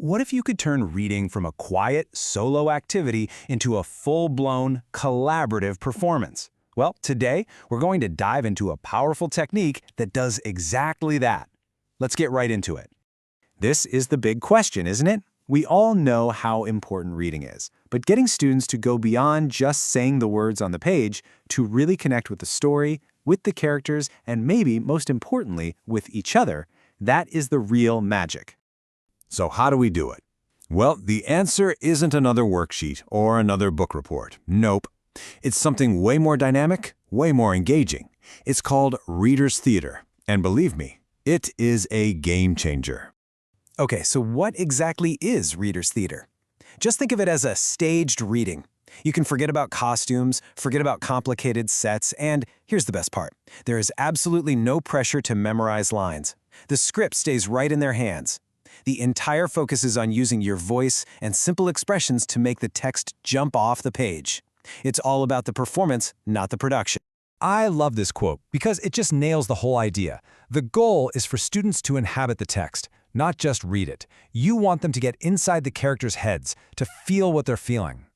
What if you could turn reading from a quiet, solo activity into a full-blown, collaborative performance? Well, today, we're going to dive into a powerful technique that does exactly that. Let's get right into it. This is the big question, isn't it? We all know how important reading is, but getting students to go beyond just saying the words on the page to really connect with the story, with the characters, and maybe, most importantly, with each other, that is the real magic. So how do we do it? Well, the answer isn't another worksheet or another book report. Nope. It's something way more dynamic, way more engaging. It's called Reader's Theater. And believe me, it is a game changer. Okay, so what exactly is Reader's Theater? Just think of it as a staged reading. You can forget about costumes, forget about complicated sets, and here's the best part. There is absolutely no pressure to memorize lines. The script stays right in their hands. The entire focus is on using your voice and simple expressions to make the text jump off the page. It's all about the performance, not the production. I love this quote because it just nails the whole idea. The goal is for students to inhabit the text, not just read it. You want them to get inside the characters' heads, to feel what they're feeling.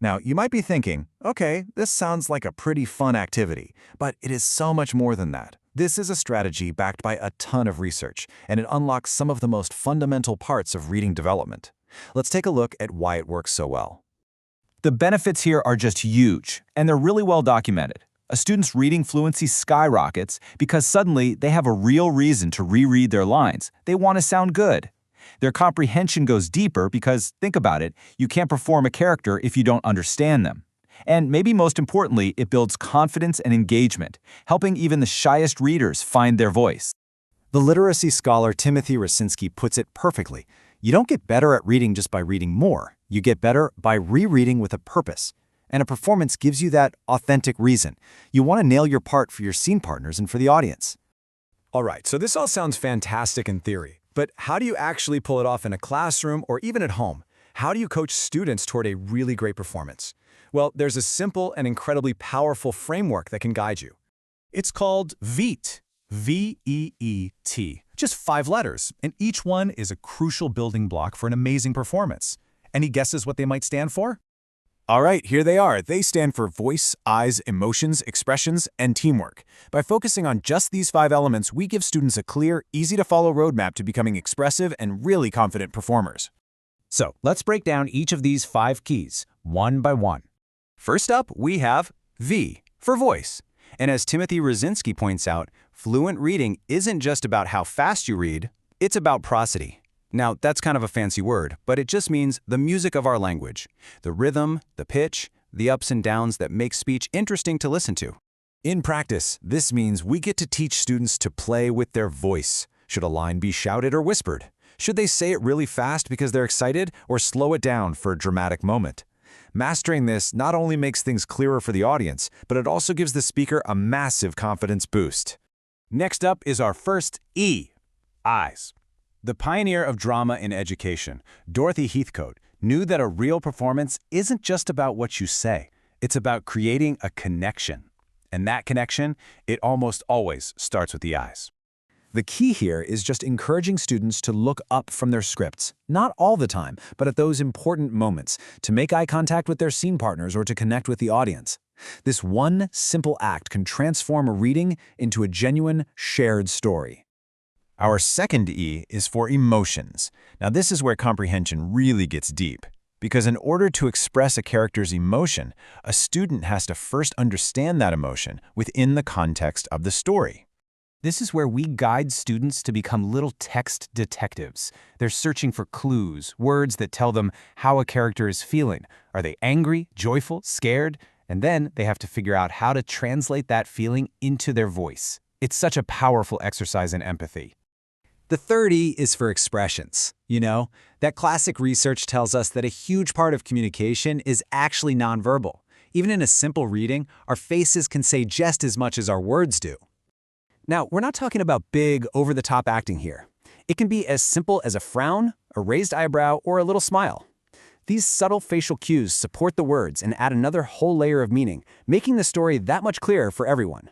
Now, you might be thinking, okay, this sounds like a pretty fun activity, but it is so much more than that. This is a strategy backed by a ton of research, and it unlocks some of the most fundamental parts of reading development. Let's take a look at why it works so well. The benefits here are just huge, and they're really well documented. A student's reading fluency skyrockets because suddenly they have a real reason to reread their lines. They want to sound good. Their comprehension goes deeper because, think about it, you can't perform a character if you don't understand them. And maybe most importantly, it builds confidence and engagement, helping even the shyest readers find their voice. The literacy scholar Timothy Rosinski puts it perfectly. You don't get better at reading just by reading more. You get better by rereading with a purpose. And a performance gives you that authentic reason. You want to nail your part for your scene partners and for the audience. All right, so this all sounds fantastic in theory, but how do you actually pull it off in a classroom or even at home? How do you coach students toward a really great performance? Well, there's a simple and incredibly powerful framework that can guide you. It's called VEET, V-E-E-T. Just 5 letters, and each one is a crucial building block for an amazing performance. Any guesses what they might stand for? All right, here they are. They stand for voice, eyes, emotions, expressions, and teamwork. By focusing on just these 5 elements, we give students a clear, easy-to-follow roadmap to becoming expressive and really confident performers. So let's break down each of these 5 keys, one by one. First up, we have V for voice. And as Timothy Rosinski points out, fluent reading isn't just about how fast you read, it's about prosody. Now, that's kind of a fancy word, but it just means the music of our language, the rhythm, the pitch, the ups and downs that make speech interesting to listen to. In practice, this means we get to teach students to play with their voice. Should a line be shouted or whispered? Should they say it really fast because they're excited, or slow it down for a dramatic moment? Mastering this not only makes things clearer for the audience, but it also gives the speaker a massive confidence boost. Next up is our first E, eyes. The pioneer of drama in education, Dorothy Heathcote, knew that a real performance isn't just about what you say. It's about creating a connection. And that connection, it almost always starts with the eyes. The key here is just encouraging students to look up from their scripts, not all the time, but at those important moments, to make eye contact with their scene partners or to connect with the audience. This one simple act can transform a reading into a genuine, shared story. Our second E is for emotions. Now, this is where comprehension really gets deep. Because in order to express a character's emotion, a student has to first understand that emotion within the context of the story. This is where we guide students to become little text detectives. They're searching for clues, words that tell them how a character is feeling. Are they angry, joyful, scared? And then they have to figure out how to translate that feeling into their voice. It's such a powerful exercise in empathy. The third E is for expressions. You know, that classic research tells us that a huge part of communication is actually nonverbal. Even in a simple reading, our faces can say just as much as our words do. Now, we're not talking about big, over-the-top acting here. It can be as simple as a frown, a raised eyebrow, or a little smile. These subtle facial cues support the words and add another whole layer of meaning, making the story that much clearer for everyone.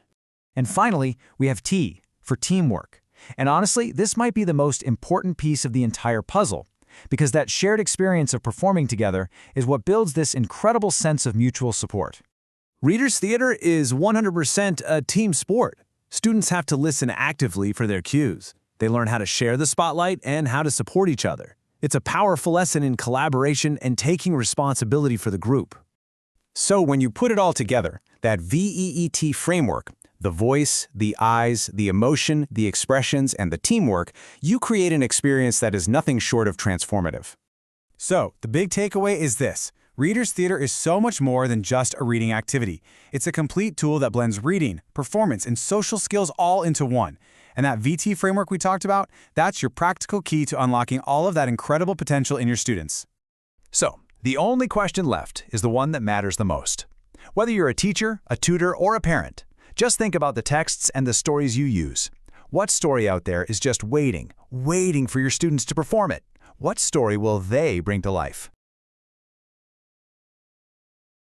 And finally, we have T for teamwork. And honestly, this might be the most important piece of the entire puzzle. because that shared experience of performing together is what builds this incredible sense of mutual support. Readers' theater is 100% a team sport. Students have to listen actively for their cues. They learn how to share the spotlight and how to support each other. It's a powerful lesson in collaboration and taking responsibility for the group. So when you put it all together, that VEET framework, the voice, the eyes, the emotion, the expressions, and the teamwork, you create an experience that is nothing short of transformative. So, the big takeaway is this. Readers' theater is so much more than just a reading activity. It's a complete tool that blends reading, performance, and social skills all into one. And that VT framework we talked about, that's your practical key to unlocking all of that incredible potential in your students. So, the only question left is the one that matters the most. Whether you're a teacher, a tutor, or a parent, just think about the texts and the stories you use. What story out there is just waiting for your students to perform it? What story will they bring to life?